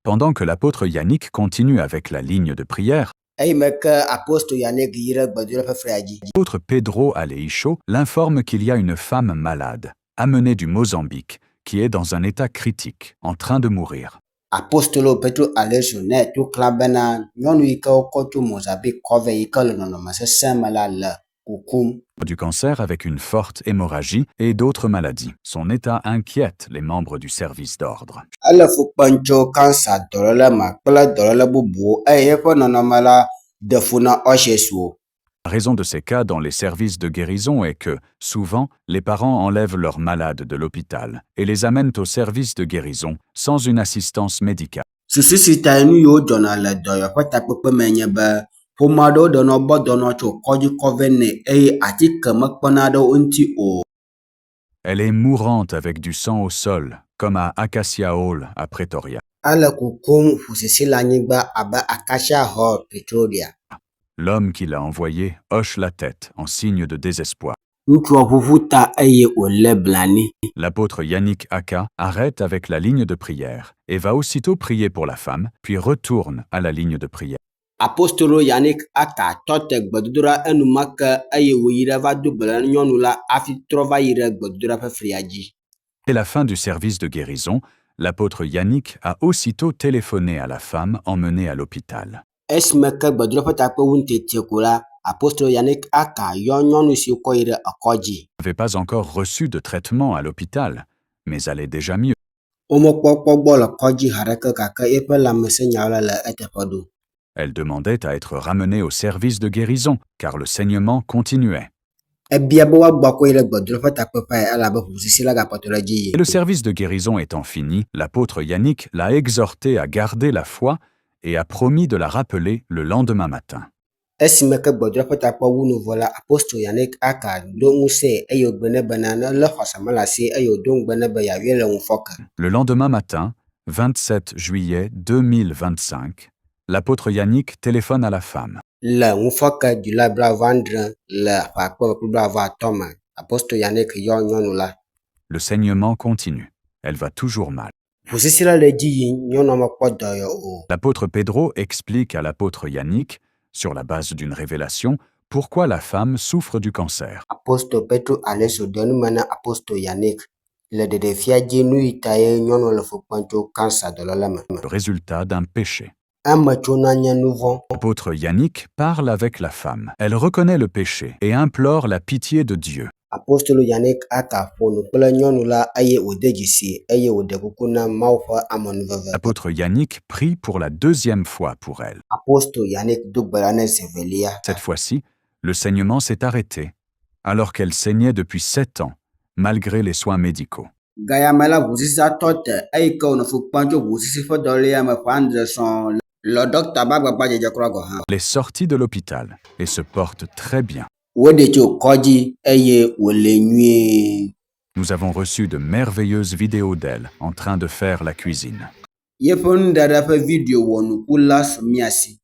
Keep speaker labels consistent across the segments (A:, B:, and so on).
A: Pendant que l'apôtre Yannick continue avec la ligne de prière, l'apôtre Pedro Aleixo l'informe qu'il y a une femme malade, amenée du Mozambique, qui est dans un état critique, en train de mourir.
B: Apostolo Petro Aleixo ne to klabena nyɔnu yi ke wokɔ tso Mozambique kɔvɛ yi ke le nɔnɔme sesẽ me la le kukum.
A: Du cancer avec une forte hémorragie et d'autres maladies. Son état inquiète les membres du service d'ordre.
B: Ele fukpem tso cancer dɔléle me kple dɔléle bubuwo eye eƒe nɔnɔme la de fu na ɔsiesuwo.
A: La raison de ces cas dans les services de guérison est que, souvent, les parents enlèvent leurs malades de l'hôpital et les amènent au service de guérison sans une assistance médicale.
B: Susu si ta nu yiwo dzɔna le dɔyɔƒe takpekpe me nye be ƒome aɖewo ɖenɔ gbɔ dɔnɔ tso kɔdzikɔvɛ nɛ eye atike mekpena ɖe wo ŋuti o.
A: Elle est mourante avec du sang au sol, comme à Acacia Hall à Pretoria.
B: Ele kukum ƒusisi le anyigba abe Acacia Hall, Pretoria.
A: L'homme qui l'a envoyé hoche la tête en signe de désespoir.
B: Ŋutsua ʋuʋu ta eye wòlé blanui.
A: L'apôtre Yannick Aka arrête avec la ligne de prière et va aussitôt prier pour la femme, puis retourne à la ligne de prière.
B: Apostolo Yannick Aka tɔ te gbedodoɖa enumake eye wòyi ɖe va do gbe ɖe nyɔnu la hafi trɔ va yi ɖe gbedodoɖa ƒe flia dzi.
A: Dès la fin du service de guérison, l'apôtre Yannick a aussitôt téléphoné à la femme emmenée à l'hôpital.
B: Esime ke gbedodoɖa ƒe takpe wu ŋutete ko la, Apostolo Yannick Aka yɔ nyɔnu si wokɔ yi ɖe ekɔdzi.
A: Elle n'avait pas encore reçu de traitement à l'hôpital, mais allait déjà mieux.
B: Womekpɔ kpɔ gbɔ le kɔdzi haɖeke gake eƒe lãmesẽnyawo le eteƒe ɖo.
A: Elle demandait à être ramenée au service de guérison, car le saignement continuait.
B: Ebia be woagbɔ kɔ yi ɖe gbedodoɖa ƒe takpeƒe elabe ʋusisi la gakpɔtɔ ɖe edzi
A: Et
B: yi.
A: le service de guérison étant fini, l'apôtre Yannick l'a exhorté à garder la foi et a promis de la rappeler le lendemain matin.
B: Esime ke gbedodoɖa ƒe takpe wu nu vɔ la, Apostolo Yannick Aka do ŋusẽ eye wògbe ne bena nelé xɔsame le asi eye wòdo ŋugbe ne be yeawie le ŋu fɔke.
A: Le lendemain matin, 27 juillet 2025, l'apôtre Yannick téléphone à la femme.
B: Le ŋufɔke July blaadre le ƒe akpe kple blaatɔ̃ me, Apostolo Yannick yɔ nyɔnu la.
A: Le saignement continue. Elle va toujours mal.
B: Ʋusisi la le edzi yim, nyɔnua mekpɔ dɔyɔ o.
A: L'apôtre Pedro explique à l'apôtre Yannick, sur la base d'une révélation, pourquoi la femme souffre du cancer.
B: Apostolo Petro Aleixo ɖe nume na Apostolo Yannick le ɖeɖefia dzi nu yi ta ye nyɔnua le fu kpem tso cancer dɔléle me.
A: Le résultat d'un péché.
B: Eme tsona nye nu vɔ̃.
A: L'apôtre Yannick parle avec la femme. Elle reconnaît le péché et implore la pitié de Dieu.
B: Apostolo Yannick Aka ƒo nu kple nyɔnu la eye wòde dzisi eye wòɖe kuku na Mawu ƒe amenuveve.
A: L'apôtre Yannick prie pour la deuxième fois pour elle.
B: Apostolo Yannick do gbe ɖa ne zevelia.
A: Cette fois-ci, le saignement s'est arrêté, alors qu'elle saignait depuis 7 ans, malgré les soins médicaux.
B: Gayame la ʋusisia tɔ te eyi ke wònɔ fu kpem tso ʋusisi ƒe dɔléa me ƒe andre sɔŋ le dɔkta be agbagba dzedze kura gɔ hã.
A: Elle est sortie de l'hôpital et se porte très bien.
B: Woɖe tso kɔdzi eye wòle nyuie.
A: Nous avons reçu de merveilleuses vidéos d'elle en train de faire la cuisine.
B: Yeƒe nuɖaɖa ƒe vidio wɔ nuku la su mia si.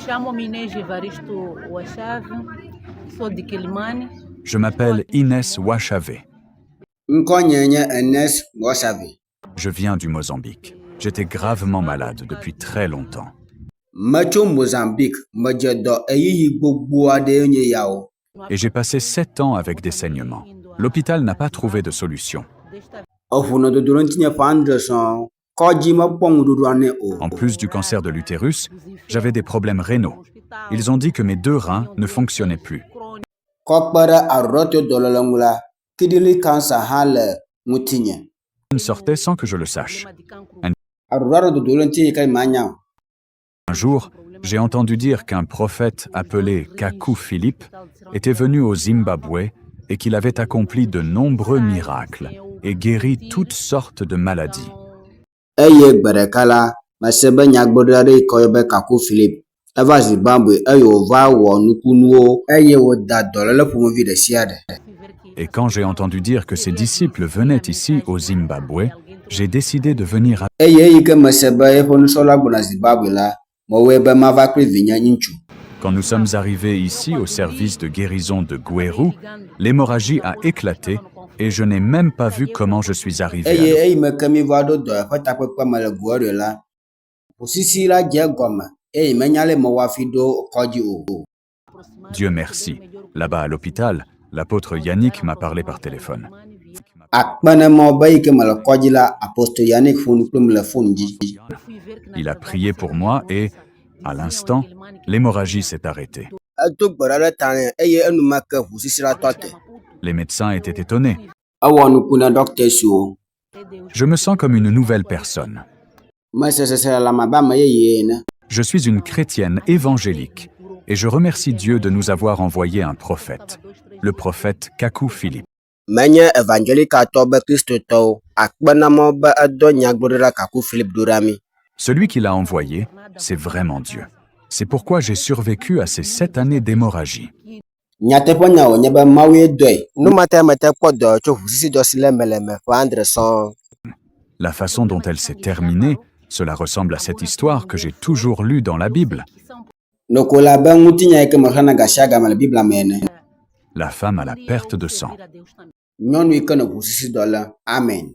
C: Chamo-me Inês Evaristo Wachave, sou de Quilimane.
A: Je m'appelle Inès Wachave.
B: Ŋkɔ nye nye Ernest Wachave.
A: Je viens du Mozambique. J'étais gravement malade depuis très longtemps.
B: Metso Mozambique, medze dɔ eyiyi gbogbo aɖee nye yawo.
A: Et j'ai passé 7 ans avec des saignements. L'hôpital n'a pas trouvé de solution.
B: Eʋu nɔ dodom tinye ƒe andre sɔŋ. Kɔdzi mekpɔ ŋuɖuɖua nɛ o.
A: En plus du cancer de l'utérus, j'avais des problèmes rénaux. Ils ont dit que mes 2 reins ne fonctionnaient plus.
B: Kɔ kpe ɖe aɖuɖɔ to dɔléle ŋu la, kidney cancer hã le ŋutinye.
A: Il sortait sans que je le sache.
B: Aɖuɖɔ ɖe dodo le ŋuti yi ke manya o.
A: Un jour, j'ai entendu dire qu'un prophète appelé Kaku Philippe était venu au Zimbabwe et qu'il avait accompli de nombreux miracles et guéri toutes sortes de maladies.
B: Eye gbe ɖeka la, mese be nyagblɔɖila aɖe yi ke woyɔ be Kaku Philip eva Zimbabwe eye wòva wɔ nukunuwo eye wòda dɔléle ƒomevi ɖe sia ɖe.
A: Et quand j'ai entendu dire que ses disciples venaient ici au Zimbabwe, j'ai décidé de venir.
B: Eye eyi ke mese be eƒe nusrɔ̃la gbɔna Zimbabwe la, mewɔe be mava kple vinye ŋutsu.
A: Quand nous sommes arrivés ici au service de guérison de Gweru, l'hémorragie a éclaté et je n'ai même pas vu comment je suis arrivé à
B: eye
A: l'hôpital.
B: eyime ke mi va ɖo dɔyɔƒe takpekpe me le goa ɖe la ʋusisi la dze egɔme eye menya le me woafi ɖo kɔdzi o.
A: Dieu merci. Là-bas à l'hôpital, l'apôtre Yannick m'a parlé par téléphone.
B: Akpenemɔ be yi ke me le kɔdzi la apostole Yannick ƒo nu kplem le fone dzi.
A: Il a prié pour moi et, à l'instant, l'hémorragie s'est arrêtée.
B: Edo gbe ɖa ɖe ta nɛ eye enumake ʋusisi la tɔ te.
A: Les médecins étaient étonnés.
B: Ewɔ nuku na dɔkita siwo.
A: Je me sens comme une nouvelle personne.
B: Mese sese le abe ame yeye ene.
A: Je suis une chrétienne évangélique et je remercie Dieu de nous avoir envoyé un prophète, le prophète Kakou Philippe.
B: Menye evangelikatɔ be kristotɔwo akpenamɔ be edo nyagblɔɖila Kakou Philippe ɖo ɖa mi.
A: Celui qui l'a envoyé, c'est vraiment Dieu. C'est pourquoi j'ai survécu à ces 7 années d'hémorragie.
B: Nyateƒe nya wònye be Mawue dɔe. Numate mete kpɔ dɔ tso ʋusisidɔ si le me ƒe andre sɔŋ.
A: La façon dont elle s'est terminée, cela ressemble à cette histoire que j'ai toujours lue dans la Bible.
B: Noko la be ŋutinya yi ke me xlẽna ga sia game le Biblia me ene.
A: La femme à la perte de sang.
B: Nyɔnu yi ke ne ʋusisidɔ le. Amen.